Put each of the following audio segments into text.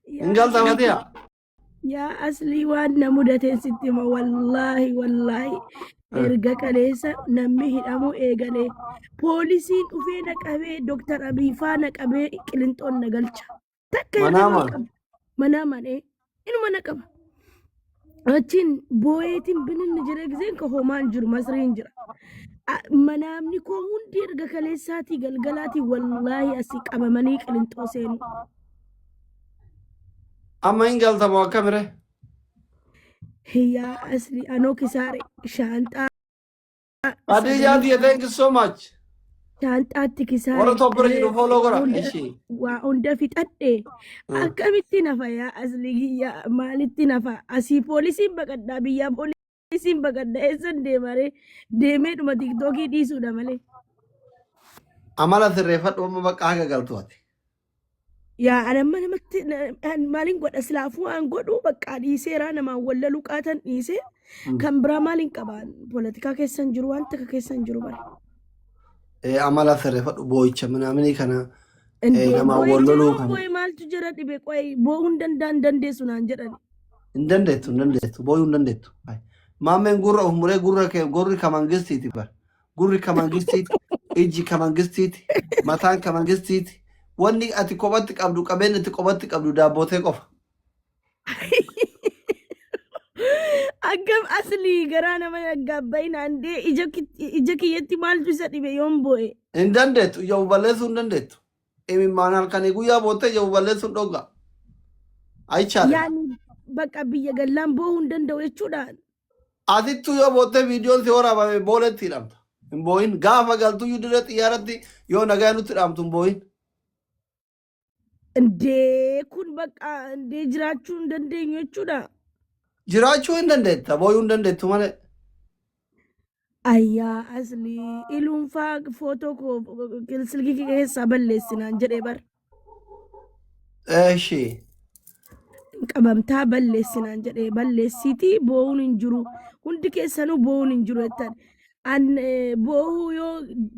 Ingal sama dia. يا أصلي وأنا مدة ستة والله إرجع كليسا نميه أمو إيجالي بوليسين وفينك أبي دكتور أبي فانك أبي كلينتون نقلتش تكير Mana منامان إيه إنه منك أتين بويتين بنين نجرك زين كهومان جر مصرين جر منامني كومون دير كليساتي قلقلاتي والله أسيك أما مني كلينتوسين Amma ingal sama kamera. هي أصلي أنو كساري شانتا Adi jadi thank you so much. Shaanxaatti Warra kisaare tobbira jiru follow godha. Ishi. waa hunda fixadhe akkamitti nafa yaa asli kiyya maalitti nafa asii poolisiin baqadhaa biyyaa poolisiin baqadhaa eessan deemare deemee dhuma tiktookii dhiisuudha malee. Amala sirreeffadhu amma bakka haga galtu ati. Yaa anamma namatti maaliin godha silaafuu aan godhu bakka dhiiseeraa namaan wallaluu qaatan dhiisee kan biraa maaliin qabaan poolitikaa keessan jiru waan takka keessan jiru bara. Amala sirreeffadhu boo'icha minamini kana nama Boy walloluu jiru kana. boy maaltu jira dhibe qoy boo'uun danda'an dandeessu naan jedhani. Hin dandeettu boo'uu hin dandeettu. Maammeen gurra of muree gurri ka mangistiiti bar. Gurri ka mangistiiti, ijji ka mangistiiti, mataan ka mangistiiti. Wanni ati kophatti qabdu qabeenyi ati kophatti qabdu daabbootee qofa. Akkam asli garaa nama gaabbayin handee ija kiyyatti maaltu isa dhibe yoon boo'e. Hin dandeettu ija balleessuu hin dandeettu. Imimmaan halkanii guyyaa boottee ija balleessuu hin dhogga. Ayichaadha. Yaani bakka biyya gallaan boo'uu hin danda'u jechuudhaan. Atittu yoo boottee viidiyoon si waraabame booletti hidhamta. Hin boo'in gaafa galtu iyyuu dirree xiyyaaratti yoo nagaa nutti hidhamtu hin boo'in. Indee kun bakka indee jiraachuu hin dandeenyu jechuudha. Jiraachuu hin dandeetta boo'uu hin dandeettu malee. Ayyaa asli iluunfaa footoo koo silkii keessaa balleessinaan jedhee bar. Eeshi. Qabamtaa balleessinaan jedhee balleessitii boo'uun hin jiru hundi keessanuu boo'uun hin jiru jettan. An boo'uu yoo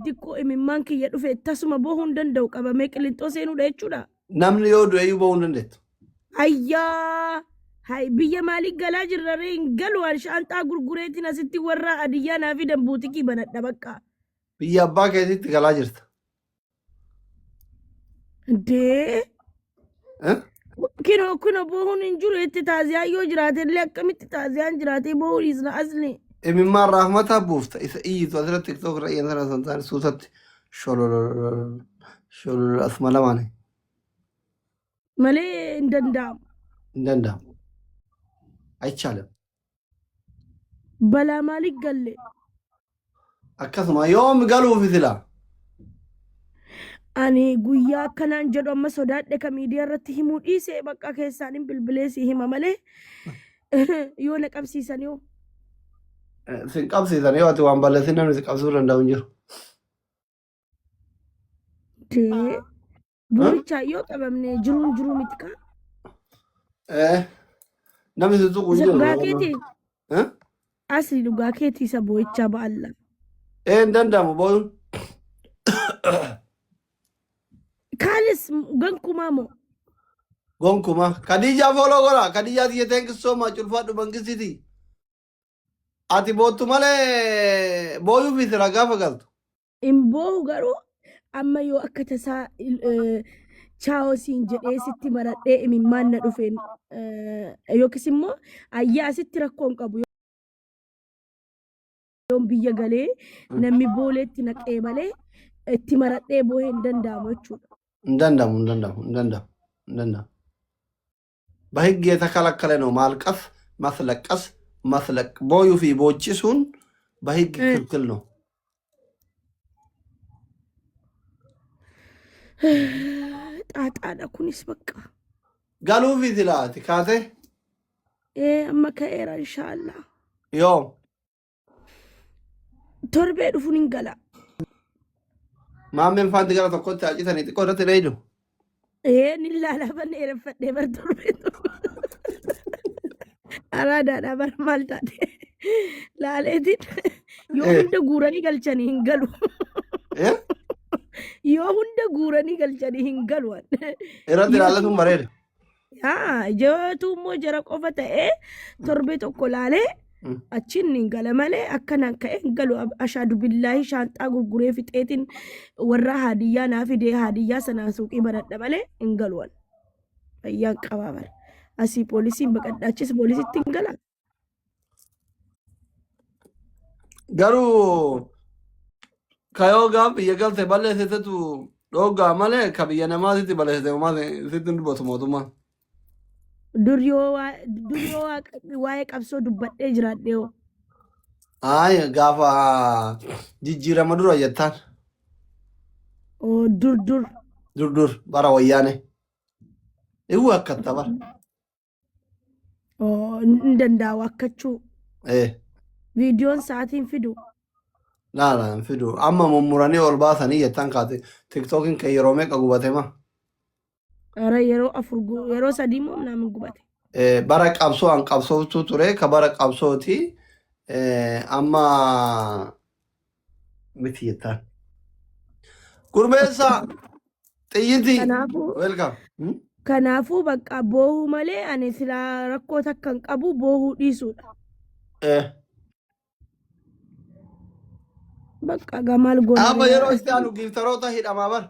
diqqoo imimmaan kiyya dhufe tasuma boo'uu hin danda'u qabamee qilixxoo seenuudha jechuudha. Namni yoo du'e iyyuu boo'uu hin dandeettu. Ayyaa hay biyya maalii galaa jirra ree hin galu an shaanxaa gurgureetiin asitti warra adiyyaa naa fi dambuutikii banadha bakka. Biyya abbaa keetitti galaa jirta. Dee. Kino boo'uun hin jiru jetti taaziyaan yoo jiraate illee akkamitti taaziyaan jiraatee boo'uu dhiisna asli. Imimmaan raahmataa buufta isa iyyitu asirratti tiktook irra iyyan sana santaan suutatti shololol asuma lamaani. Malee hin danda'amu. Hin danda'amu. Ayichaalam. Balaa maaliif galle? Akkasuma yoom galuufi silaa? Ani guyyaa akkanaan jedhu amma sodaadhe ka miidiyaa irratti himuu dhiise bakka keessaan hin bilbileessi hima malee yoo na qabsiisan yoo. Sin qabsiisan yoo ati waan balleessin namni si qabsuu danda'u hin jiru. Dee bu'ichaa yoo qabamne jiruu miti kaa. Namni si tuqu hin jiru. Dhugaa keetii. Asli dhugaa keetii isa bu'ichaa ba'alla. Hin danda'amu boo'uun. Kaanis gonkumaa moo? Gonkuma. Kadijaa foloo godha. Kadijaa tiyya thank you so much ulfaadhu mangisitii. Ati boottu malee boo'uu fi sira gaafa galtu. Hin boo'u garuu amma yoo akka tasaa chaawosiin jedhee sitti maradhee imimmaan na dhufeen yookiis immoo ayyaa asitti rakkoon qabu yoon biyya galee namni booleetti naqee malee itti maradhee boo'ee hin danda'amu jechuudha. Hin danda'amu. በህግ የተከለከለ ነው ማልቀስ፣ ማስለቀስ፣ ቦዩ ፊ ቦችሱን በህግ ክልክል ነው። ጣጣዳ ኩኒስ በቃ ጋሉ ፊ ዝላት ካቴ አማ ከኤራ ኢንሻአላ ዮ ቶርቤ ዱፉን እንገላ ማሜን ፋንት ገራ ተኮት አጭተን ጥቆረት ለይዱ ንላላ በኔ ረፈዴ በር ቶርቤ አራዳዳ በር ማልታቴ ላሌቲን yoo hunda guuranii galchanii hin galu. yoo hunda guuranii galchanii hin galwan. Irratti ilaallatuun bareeda. Ijootu immoo jara qofa ta'ee torbee tokko laalee achiin hin gala malee akkanaan ka'ee hin galu. Ashaadu billaahi shaanxaa gurguree fixeetiin warra haadiyyaa naa fidee haadiyyaa sanaa suuqii baradha malee hin galuwan. Fayyaan qabaa bara. Asii poolisiin baqadhaachis poolisitti hin gala. Garuu kayoo gaaf biyya galte balleessitetu dhoogaa malee ka biyya namaatitti balleessite sitti hin dubbatu mootummaa. Dur yoo waa'ee qabsoo dubbadhee jiraadhee hoo. Gaafa jijjiirama dura jettaan. Dur bara wayyaane. Iwu akkatta bara. Hin danda'u akkachuu. Viidiyoon sa'aatiin fidu. Hin fidu. Amma mummuranii ol baasanii jettaan kaate tiktookiin kan yeroo meeqa gubate ma. Ara yeroo 3 moo namni gubate. Bara qabsoo an qabsootu ture ka bara qabsooti amma miti jettaan. Gurmeessa xiyyiti. Welcome. Kanaafuu bakka boohuu malee ani silaa rakkoo takka hin qabu boohuu dhiisuudha. Bakka gamal goona. Amma yeroo itti aanu giiftaroota hidhamaa bara.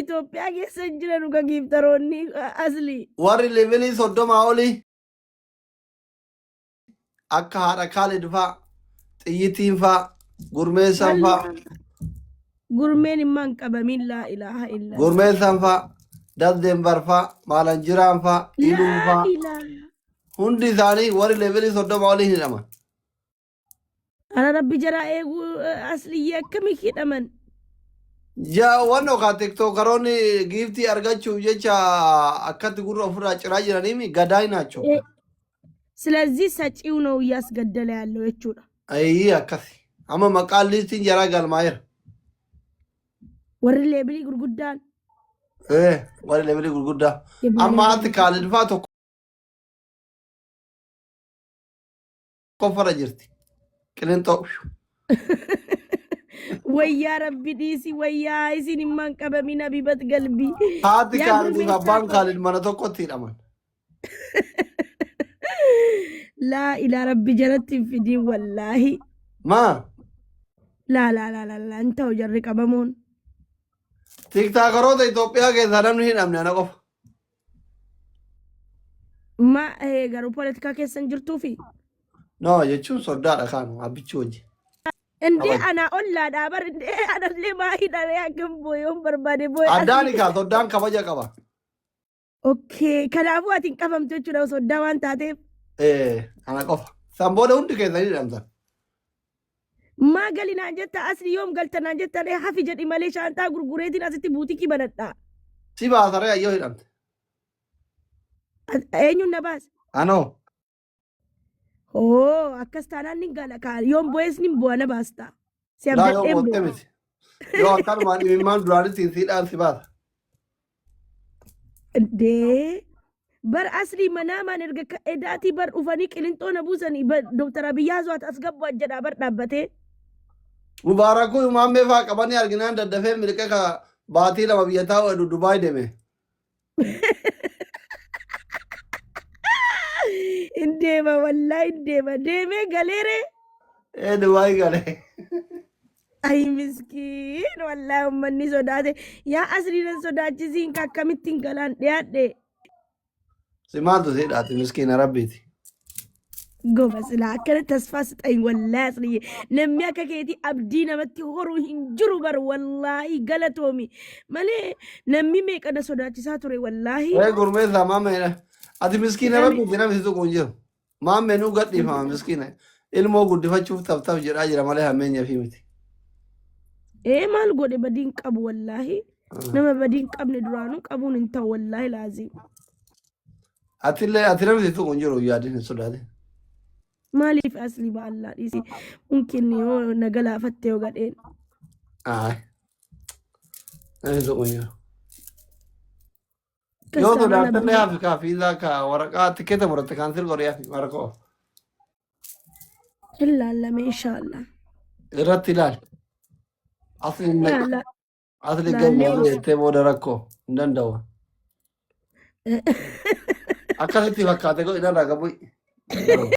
Itoophiyaa keessa jiran uga giiftaroonni asli. Warri levelii 30 olii akka haadha Kaalid fa'a, xiyyitiin fa'a, gurmeessan fa'a. Gurmeen immoo hin qabamin laa ilaaha illa. Gurmeessan fa'a, Daddeembar fa'a, Maalanjiraan fa'a, Iluun fa'a. Hundi isaanii warri levelii 30 olii hidhaman. Ana rabbi jaraa eeguu asliyyee akkamii hidhaman. Wanno ka tiktookaroonni giiftii argachuuf jecha akkatti gurra ofirraa ciraa jiraniimi gadaay naachoo. ስለዚህ ሰጪው ነው እያስገደለ ያለው እቹዳ akkasi amma maqaan liistiin jaraa galmaa'eera. Warri leebilii gurguddaan. Warri leebilii gurguddaa amma haati Kaalid fa'aa tokko qofarra jirti. Qilintoo. Wayyaa rabbi dhiisi wayyaa isin himmaan qabamin habibat galbii. Haati Kaalid fi abbaan Kaalid mana tokkotti hidhaman. Laa ilaa rabbi jalatti hin fidin wallaahi. Maa? Laa hin ta'u jarri qabamuun. Tiktaakeroota Itoophiyaa keessaa namni hidhamne ana qofa. Garuu poolitikaa keessan jirtuufi. No jechuun sodaadha kaanu abbichi hojii. Indee ana ollaadhaa bar indee anallee maa hidhamee akkam booyoon barbaade booyee. Addaan kaa soddaan kabaja qaba. Okay kanaafuu ati hin qabamtu jechuudha soddaa waan taateef. Ana qofa. San booda hundi keessanii hidhamtan. Maa galinaan jetta asli yoom galtanaan jetta hafi jedhi malee shaantaa gurgureetiin asitti buutikii banadhaa. Si baasaree ayyoo hidhamte. Eenyuun na baase? Anoo. Akkas taanaan ni gala kaan yoom bo'ees ni bu'a na baasta. Si abdadhee bu'a. Miti. Yoo akkanumaan dhimmaan duraanitti siidhaan si baasa. Bar asli manaamaan erga edaatii bar dhufanii qilintoo na buusanii Dr. Abiyyi Haazwaat as gabbu jedhaa bar dhaabbatee. Mubaarakuu Umaammee fa'aa qabanii arginaan daddafee miliqee ka baatii 2 biyya taa'u edu Dubaay deeme. Indeema wallaahi indeema deemee galeere. Dubaay galee. Ay miskiin wallaahi uummanni sodaate yaa asliin sodaachisiin akkamittiin galaan dhiyaadhe. Simaatu siidhaati miskiina rabbiiti. Goba silaa akkana tasfaa sixayin wallaahi asliyyee namni akka keetii abdii namatti horuu hin jiru bar wallaahi galatoomi malee namni meeqana sodaachisaa ture wallaahi. Gurmeessaa maammeedha. Ati miskiina rabbiiti namni si tuqu hin jiru. Maammeenuu gadhiifama miskiina. Ilmoo guddifachuuf taf jedhaa jira malee hammeenya fi miti. Maal godhe badiin qabu wallaahi. Nama badiin qabne duraanuu qabuun hin ta'u wallaahi laazim. Ati namni si tuqu hin jiru yaadin hin sodaate. Maaliif asli baallaa dhiisi mungkin yoo nagalaafatte yoo gadheen. Namni tuqu hin jiru. Yoo sodaatanii hafi kaa fiizaa kaa waraqaa tikeeta muratte kaansel godhee hafi waraqaa. Ilaalame inshaallah. irratti ilaal. Asli لا ganni laallee jettee booda rakkoo hin danda'u. Akkasitti fakkaate godhi narraa qabu.